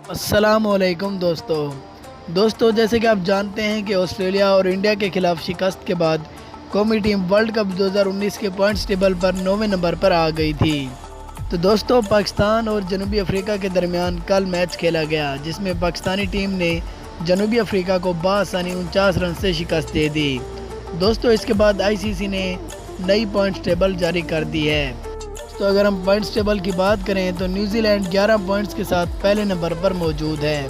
अस्सलामुअलैकुम दोस्तों, जैसे कि आप जानते हैं कि ऑस्ट्रेलिया और इंडिया के खिलाफ शिकस्त के बाद कौमी टीम वर्ल्ड कप 2019 के पॉइंट्स टेबल पर 9वें नंबर पर आ गई थी। तो दोस्तों, पाकिस्तान और जनूबी अफ्रीका के दरमियान कल मैच खेला गया, जिसमें पाकिस्तानी टीम ने जनूबी अफ्रीका को बआसानी 49 रन से शिकस्त दे दी। दोस्तों, इसके बाद आईसीसी ने नई पॉइंट्स टेबल जारी कर दी है। तो अगर हम पॉइंट्स टेबल की बात करें तो न्यूजीलैंड 11 पॉइंट्स के साथ पहले नंबर पर मौजूद है।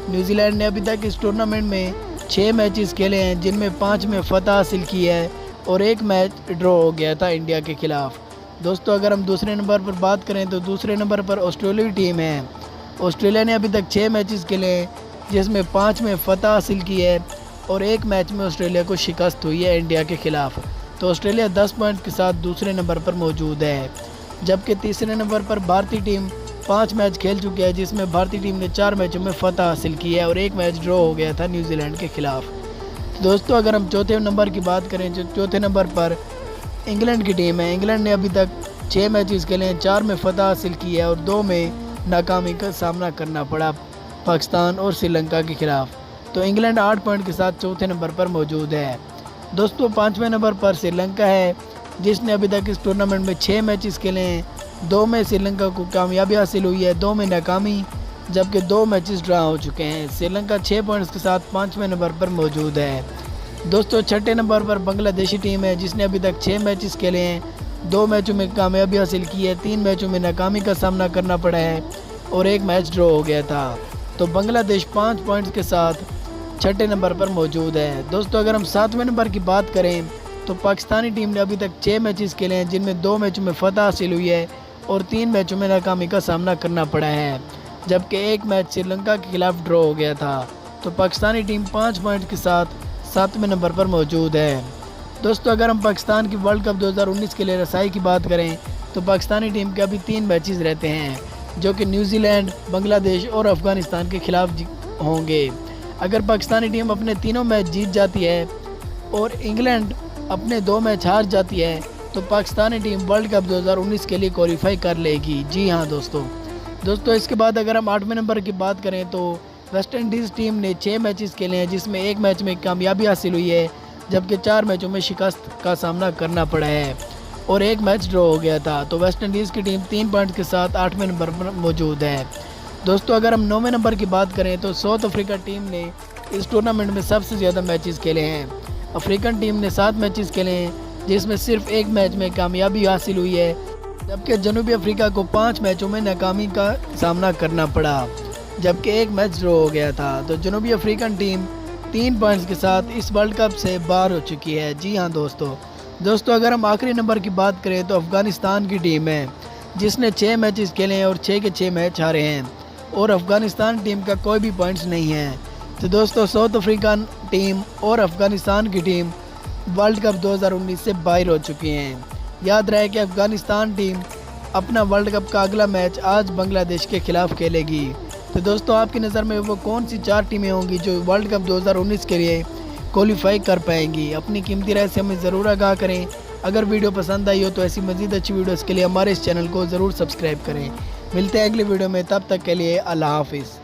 न्यूजीलैंड ने अभी तक इस टूर्नामेंट में 6 मैचेस खेले हैं, जिनमें 5 में फतह हासिल की है और एक मैच ड्रॉ हो गया था इंडिया के खिलाफ। दोस्तों, अगर हम दूसरे नंबर पर बात करें तो दूसरे नंबर पर ऑस्ट्रेलियाई टीम है। ऑस्ट्रेलिया ने अभी तक 6 मैचेस खेले हैं, जिसमें 5 में फतह हासिल की है और एक मैच में ऑस्ट्रेलिया को शिकस्त हुई है इंडिया के खिलाफ। तो ऑस्ट्रेलिया 10 पॉइंट के साथ दूसरे नंबर पर मौजूद है। जबकि तीसरे नंबर पर भारतीय टीम 5 मैच खेल चुकी है, जिसमें भारतीय टीम ने 4 मैचों में फतह हासिल की है और एक मैच ड्रॉ हो गया था न्यूजीलैंड के खिलाफ। तो दोस्तों, अगर हम चौथे नंबर की बात करें तो चौथे नंबर पर इंग्लैंड की टीम है। इंग्लैंड ने अभी तक 6 मैचेस खेले हैं, 4 में फतह हासिल की है और 2 में नाकामी का सामना करना पड़ा पाकिस्तान और श्रीलंका के खिलाफ। तो इंग्लैंड 8 पॉइंट के साथ चौथे नंबर पर मौजूद है। दोस्तों, 5वें नंबर पर श्रीलंका है, जिसने अभी तक इस टूर्नामेंट में 6 मैचेस खेले हैं। 2 में श्रीलंका को कामयाबी हासिल हुई है, 2 में नाकामी, जबकि 2 मैचेस ड्रा हो चुके हैं। श्रीलंका 6 पॉइंट्स के साथ 5वें नंबर पर मौजूद है। दोस्तों, छठे नंबर पर बांग्लादेशी टीम है, जिसने अभी तक 6 मैचेस खेले हैं। 2 मैचों में कामयाबी हासिल की है, 3 मैचों में नाकामी का सामना करना पड़ा है और एक मैच ड्रॉ हो गया था। तो बांग्लादेश 5 पॉइंट्स के साथ छठे नंबर पर मौजूद है। दोस्तों, अगर हम 7वें नंबर की बात करें तो पाकिस्तानी टीम ने अभी तक 6 मैचेस खेले हैं, जिनमें 2 मैचों में फतह हासिल हुई है और 3 मैचों में नाकामी का सामना करना पड़ा है, जबकि एक मैच श्रीलंका के खिलाफ ड्रॉ हो गया था। तो पाकिस्तानी टीम 5 पॉइंट के साथ 7वें नंबर पर मौजूद है। दोस्तों, अगर हम पाकिस्तान की वर्ल्ड कप 2019 के लिए रसाई की बात करें तो पाकिस्तानी टीम के अभी 3 मैचेस रहते हैं, जो कि न्यूजीलैंड, बांग्लादेश और अफ़गानिस्तान के खिलाफ होंगे। अगर पाकिस्तानी टीम अपने तीनों मैच जीत जाती है और इंग्लैंड अपने 2 मैच हार जाती है तो पाकिस्तानी टीम वर्ल्ड कप 2019 के लिए क्वालिफाई कर लेगी। जी हाँ दोस्तों, इसके बाद अगर हम 8वें नंबर की बात करें तो वेस्ट इंडीज़ टीम ने 6 मैचेस खेले हैं, जिसमें एक मैच में कामयाबी हासिल हुई है, जबकि 4 मैचों में शिकस्त का सामना करना पड़ा है और एक मैच ड्रॉ हो गया था। तो वेस्ट इंडीज़ की टीम 3 पॉइंट के साथ 8वें नंबर पर मौजूद है। दोस्तों, अगर हम 9वें नंबर की बात करें तो साउथ अफ्रीका टीम ने इस टूर्नामेंट में सबसे ज़्यादा मैचेस खेले हैं। अफ्रीकन टीम ने 7 मैचेस खेले हैं, जिसमें सिर्फ एक मैच में कामयाबी हासिल हुई है, जबकि जनूबी अफ्रीका को 5 मैचों में नाकामी का सामना करना पड़ा, जबकि एक मैच ड्रॉ हो गया था। तो जनूबी अफ्रीकन टीम 3 पॉइंट्स के साथ इस वर्ल्ड कप से बाहर हो चुकी है। जी हाँ दोस्तों, अगर हम आखिरी नंबर की बात करें तो अफ़गानिस्तान की टीम है, जिसने 6 मैचेस खेले हैं और 6 के 6 मैच हारे हैं और अफ़गानिस्तान टीम का कोई भी पॉइंट्स नहीं है। तो दोस्तों, साउथ अफ्रीकन टीम और अफ़गानिस्तान की टीम वर्ल्ड कप 2019 से बाहर हो चुकी हैं। याद रहे कि अफ़गानिस्तान टीम अपना वर्ल्ड कप का अगला मैच आज बांग्लादेश के खिलाफ खेलेगी। तो दोस्तों, आपकी नज़र में वो कौन सी 4 टीमें होंगी जो वर्ल्ड कप 2019 के लिए क्वालिफाई कर पाएंगी? अपनी कीमती राय से हमें ज़रूर आगाह करें। अगर वीडियो पसंद आई हो तो ऐसी मज़ीद अच्छी वीडियोज़ के लिए हमारे इस चैनल को ज़रूर सब्सक्राइब करें। मिलते हैं अगली वीडियो में, तब तक के लिए अल्लाह हाफिज़।